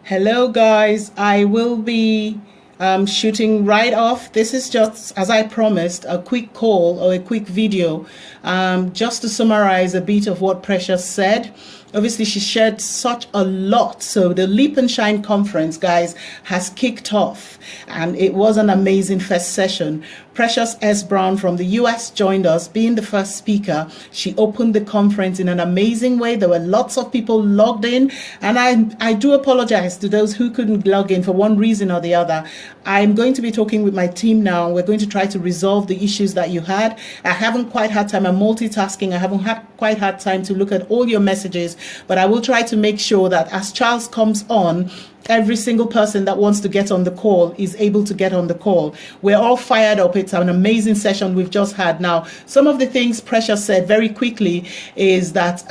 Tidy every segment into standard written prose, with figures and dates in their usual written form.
Hello guys, I will be shooting right off. This is just, as I promised, a quick call or a quick video just to summarize a bit of what Precious said. Obviously, she shared such a lot. So the Leap and Shine conference, guys, has kicked off, and it was an amazing first session. Precious S. Brown from the US joined us, being the first speaker. She opened the conference in an amazing way. There were lots of people logged in, and I do apologize to those who couldn't log in for one reason or the other. I'm going to be talking with my team now. We're going to try to resolve the issues that you had. I haven't quite had time. I'm multitasking. I haven't quite had time to look at all your messages, but I will try to make sure that as Charles comes on, every single person that wants to get on the call is able to get on the call. We're all fired up. It's an amazing session we've just had. Now, some of the things Precious said very quickly is that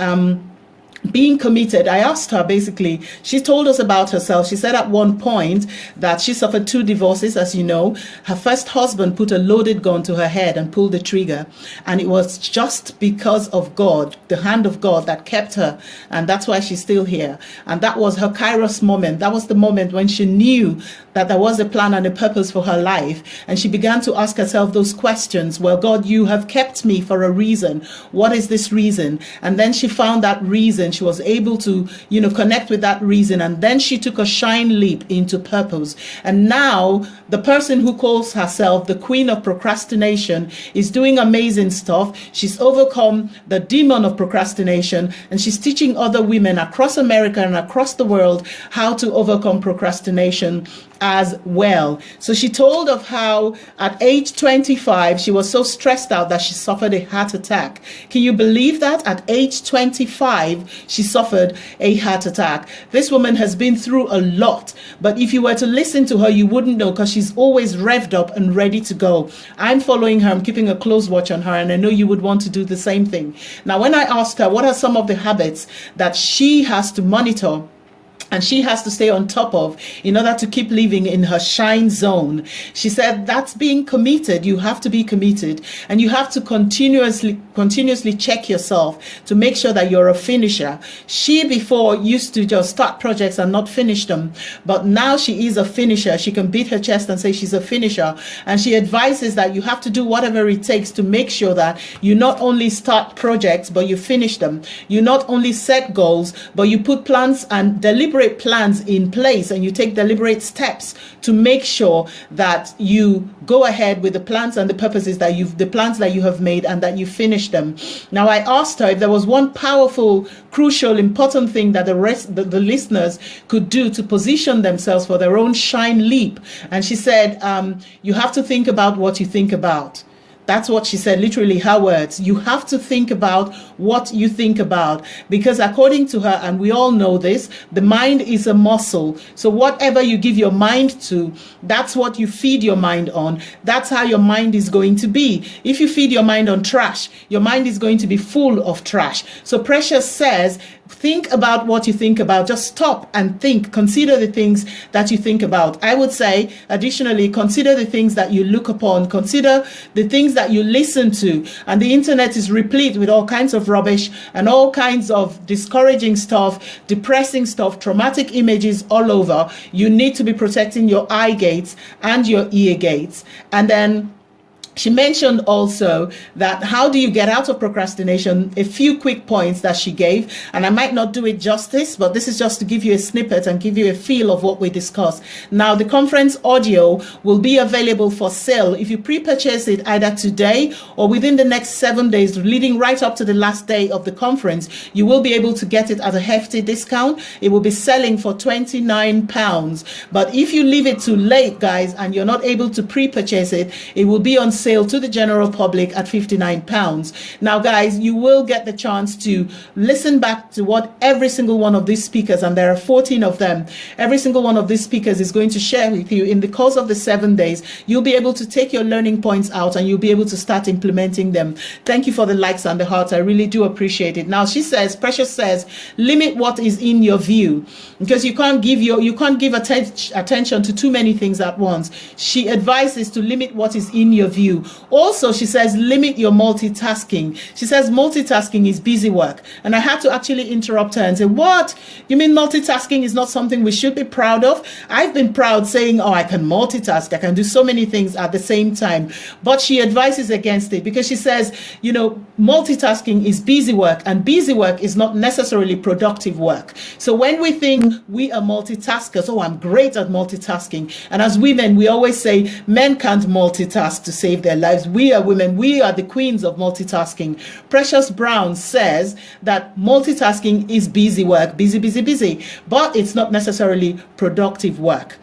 being committed. I asked her, basically, she told us about herself. She said at one point that she suffered 2 divorces, as you know. Her first husband put a loaded gun to her head and pulled the trigger. And it was just because of God, the hand of God, that kept her. And that's why she's still here. And that was her Kairos moment. That was the moment when she knew that there was a plan and a purpose for her life. And she began to ask herself those questions. Well, God, you have kept me for a reason. What is this reason? And then she found that reason. She was able to, connect with that reason. And then she took a shine leap into purpose. And now the person who calls herself the queen of procrastination is doing amazing stuff. She's overcome the demon of procrastination, and she's teaching other women across America and across the world how to overcome procrastination as well. So she told of how at age 25, she was so stressed out that she suffered a heart attack. Can you believe that? At age 25, she suffered a heart attack. This woman has been through a lot, but if you were to listen to her, you wouldn't know, because she's always revved up and ready to go. I'm following her. I'm keeping a close watch on her, and I know you would want to do the same thing. Now, when I asked her what are some of the habits that she has to monitor and she has to stay on top of in order to keep living in her shine zone, she said that's being committed. You have to be committed, and you have to continuously check yourself to make sure that you're a finisher. She before used to just start projects and not finish them, but now she is a finisher. She can beat her chest and say she's a finisher, and she advises that you have to do whatever it takes to make sure that you not only start projects but you finish them. You not only set goals, but you put plans and deliberate plans in place, and you take deliberate steps to make sure that you go ahead with the plans and the purposes that the plans that you have made, and that you finish them. Now, I asked her if there was one powerful, crucial, important thing that the listeners could do to position themselves for their own shine leap, and she said, you have to think about what you think about. That's what she said, literally her words. You have to think about what you think about, because according to her, and we all know this, the mind is a muscle. So whatever you give your mind to, that's what you feed your mind on. That's how your mind is going to be. If you feed your mind on trash, your mind is going to be full of trash. So Precious says, think about what you think about. Just stop and think. Consider the things that you think about. I would say, additionally, consider the things that you look upon. Consider the things that you listen to. And the internet is replete with all kinds of rubbish and all kinds of discouraging stuff, depressing stuff, traumatic images all over. You need to be protecting your eye gates and your ear gates. And then she mentioned also that how do you get out of procrastination? A few quick points that she gave, and I might not do it justice, but this is just to give you a snippet and give you a feel of what we discussed. Now, the conference audio will be available for sale. If you pre-purchase it either today or within the next 7 days, leading right up to the last day of the conference, you will be able to get it at a hefty discount. It will be selling for £29. But if you leave it too late, guys, and you're not able to pre-purchase it, it will be on sale to the general public at £59. Now, guys, you will get the chance to listen back to what every single one of these speakers, and there are 14 of them, every single one of these speakers is going to share with you in the course of the 7 days. You'll be able to take your learning points out, and you'll be able to start implementing them. Thank you for the likes and the hearts. I really do appreciate it. Now, Precious says, limit what is in your view, because you can't give attention to too many things at once. She advises to limit what is in your view. you. Also, she says, limit your multitasking. She says multitasking is busy work. And I had to actually interrupt her and say, what? You mean multitasking is not something we should be proud of? I've been proud saying, oh, I can multitask. I can do so many things at the same time. But she advises against it because she says, you know, multitasking is busy work, and busy work is not necessarily productive work. So when we think we are multitaskers, oh, I'm great at multitasking. And as women, we always say men can't multitask to save their lives. We are women. We are the queens of multitasking. Precious Brown says that multitasking is busy work, busy, busy, busy, but it's not necessarily productive work.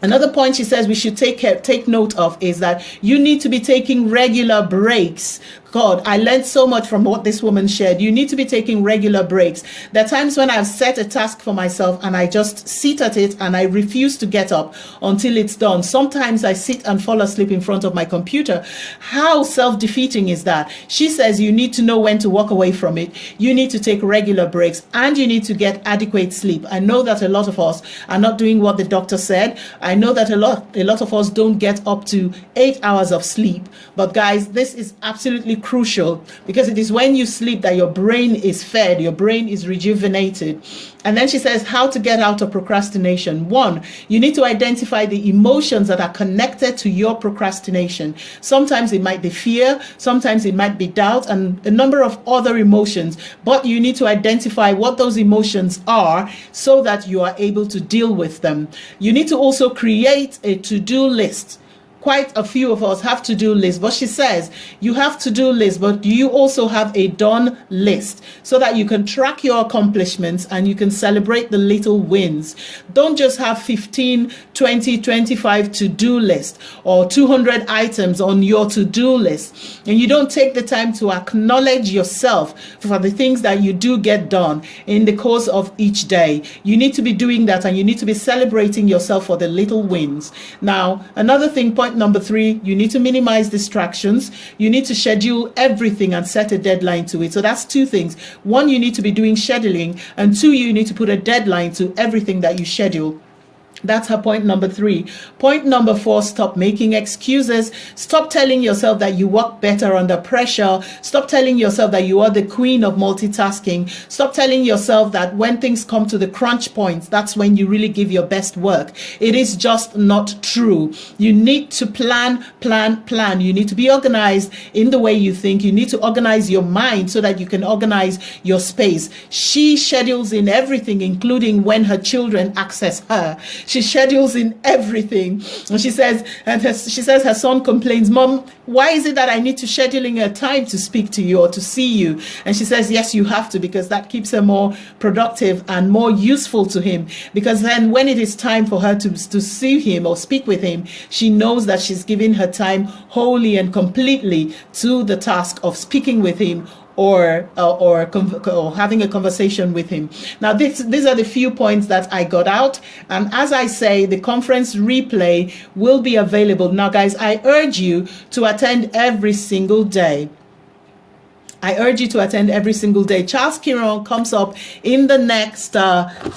Another point she says we should take note of is that you need to be taking regular breaks. God, I learned so much from what this woman shared. You need to be taking regular breaks. There are times when I've set a task for myself and I just sit at it and I refuse to get up until it's done. Sometimes I sit and fall asleep in front of my computer. How self-defeating is that? She says you need to know when to walk away from it. You need to take regular breaks and you need to get adequate sleep. I know that a lot of us are not doing what the doctor said. I know that a lot of us don't get up to 8 hours of sleep. But guys, this is absolutely crucial because it is when you sleep that your brain is fed, your brain is rejuvenated. And then she says how to get out of procrastination. One, you need to identify the emotions that are connected to your procrastination. Sometimes it might be fear, sometimes it might be doubt, and a number of other emotions. But you need to identify what those emotions are so that you are able to deal with them. You need to also create a to-do list. Quite a few of us have to-do lists, but she says you have to-do lists, but you also have a done list so that you can track your accomplishments and you can celebrate the little wins. Don't just have 15, 20, 25 to-do lists or 200 items on your to-do list, and you don't take the time to acknowledge yourself for the things that you do get done in the course of each day. You need to be doing that, and you need to be celebrating yourself for the little wins. Now, another thing, point number 3, you need to minimize distractions. You need to schedule everything and set a deadline to it. So that's 2 things. 1, you need to be doing scheduling, and 2, you need to put a deadline to everything that you schedule. That's her point number 3. Point number 4, stop making excuses. Stop telling yourself that you work better under pressure. Stop telling yourself that you are the queen of multitasking. Stop telling yourself that when things come to the crunch points, that's when you really give your best work. It is just not true. You need to plan. You need to be organized in the way you think. You need to organize your mind so that you can organize your space. She schedules in everything, including when her children access her. She schedules in everything. And she says her son complains, Mom, why is it that I need to schedule in a time to speak to you or to see you? And she says, yes, you have to, because that keeps her more productive and more useful to him. Because then when it is time for her to see him or speak with him, she knows that she's giving her time wholly and completely to the task of speaking with him or having a conversation with him. Now, these are the few points that I got out. And as I say, the conference replay will be available. Now, guys, I urge you to attend every single day. I urge you to attend every single day. Charles Kiron comes up in the next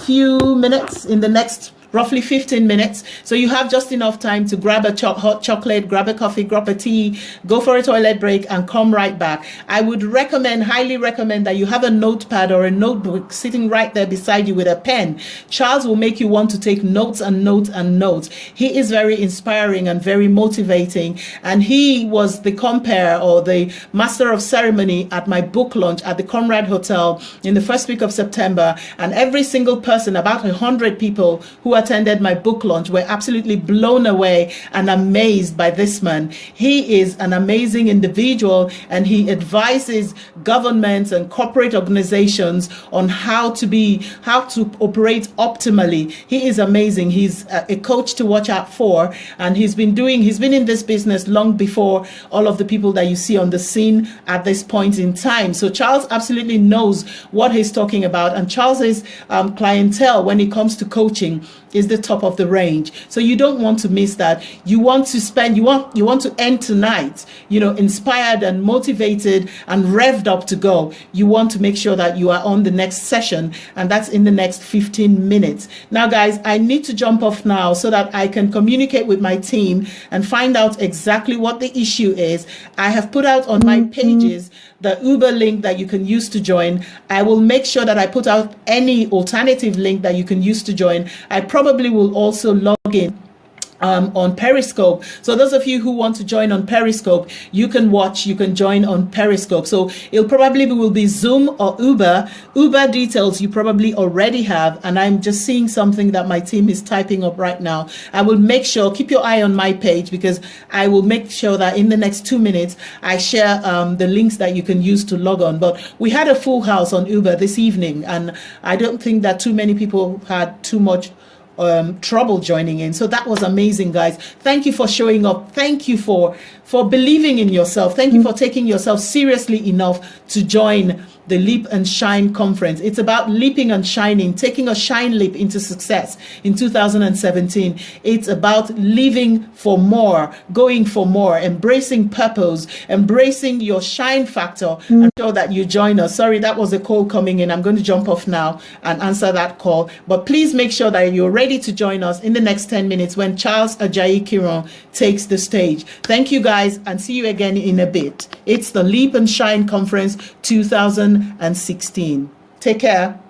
few minutes, in the next roughly 15 minutes. So you have just enough time to grab a hot chocolate, grab a coffee, grab a tea, go for a toilet break, and come right back. I would highly recommend that you have a notepad or a notebook sitting right there beside you with a pen. Charles will make you want to take notes and notes and notes. He is very inspiring and very motivating. And he was the compere or the master of ceremony at my book launch at the Conrad Hotel in the first week of September. And every single person, about 100 people who attended my book launch, were absolutely blown away and amazed by this man. He is an amazing individual, and he advises governments and corporate organizations on how to operate optimally. He is amazing. He's a coach to watch out for, and he's been in this business long before all of the people that you see on the scene at this point in time. So Charles absolutely knows what he's talking about, and Charles's clientele when it comes to coaching is the top of the range. So you don't want to miss that. You want to spend, you want to end tonight, you know, inspired and motivated and revved up to go. You want to make sure that you are on the next session, and that's in the next 15 minutes. Now, guys, I need to jump off now so that I can communicate with my team and find out exactly what the issue is. I have put out on my pages the Uber link that you can use to join. I will make sure that I put out any alternative link that you can use to join. I probably will also log in on Periscope. So those of you who want to join on Periscope, you can watch, you can join on Periscope. So it'll probably will be Zoom or Uber. Uber details you probably already have, and I'm just seeing something that my team is typing up right now. I will make sure, keep your eye on my page, because I will make sure that in the next 2 minutes, I share the links that you can use to log on. But we had a full house on Uber this evening, and I don't think that too many people had too much trouble joining in. So that was amazing, guys. Thank you for showing up. Thank you for believing in yourself. Thank you for taking yourself seriously enough to join the Leap and Shine conference. It's about leaping and shining, taking a shine leap into success in 2017. It's about living for more, going for more, embracing purpose, embracing your shine factor, and sure that you join us. Sorry, that was a call coming in. I'm going to jump off now and answer that call. But please make sure that you're ready to join us in the next 10 minutes when Charles Ajayi Kiron takes the stage. Thank you, guys, and see you again in a bit. It's the Leap and Shine Conference 2016. Take care.